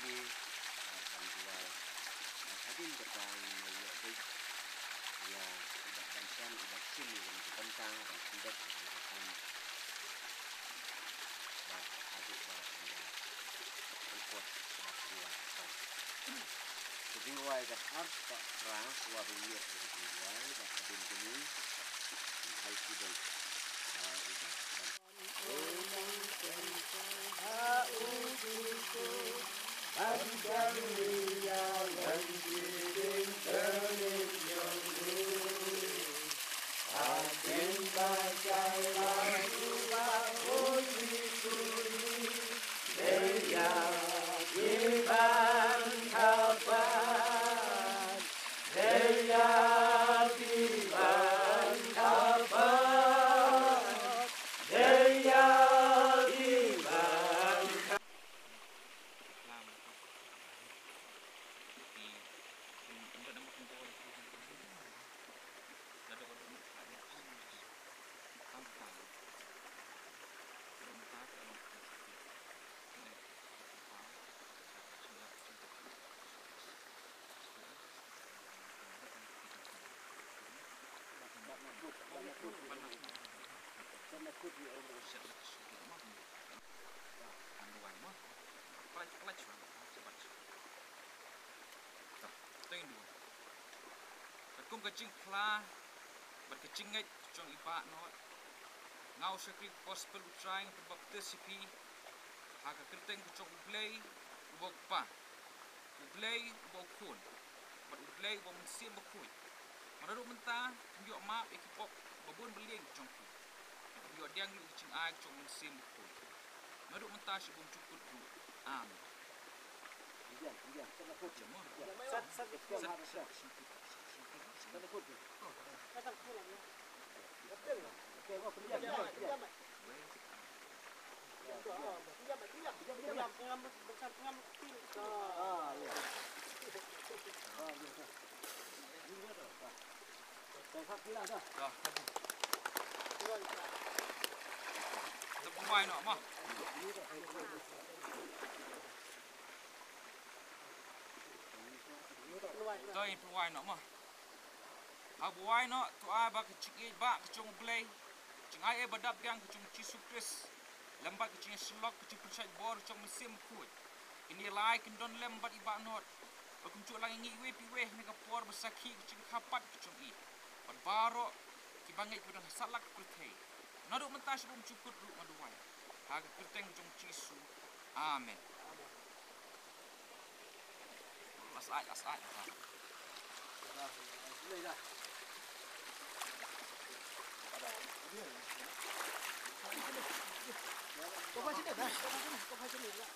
ini bantuan hadin berkait dengan ya udah bantuan udah sini dan tentang dan tidak tentang bah adik bah ikut buat sebuah ikat art tak terang suatu dia sebuah ikat hadin ini hai tidak Kung kecing klah berkecing ngait cong ipa no ngau sekri gospel utrai berbaptis sipi haka kerteng cong ublay ubok pa ublay ubok kun ber ublay ubok mensim bokui mararu menta yo map ekipok babun beling cong ku yo diang lu cing ai cong mensim bokui mararu menta sibum cukut du amin Iya, sama kut semua. Sat Sana kut. Kata pulang ya. Betul. Okey, gua pinjam. Pinjam. Pinjam. Pengam besar pengam kecil. Ah, ya. Ah, ya. Ini dah. Dah sak hilang dah. Dah. Tempai nak mah. Tôi provide nó mà, buai nó tụi ai bác chích bác chung play, chung ai badap yang chung Jesus Christ, lembat chung selok chung percaya bor chung mesin kuat, ini lai kendon lembat ibak not, bakum chung lang ingi we negapor besaki chung kapat chung i, baro kibangai kudang salak pertai, naduk mentas bum cukut lu maduai, haga perteng chung Jesus, amen. Asai. Dah, sudah dah. Kau pasal dah. Kau pasal ni lah.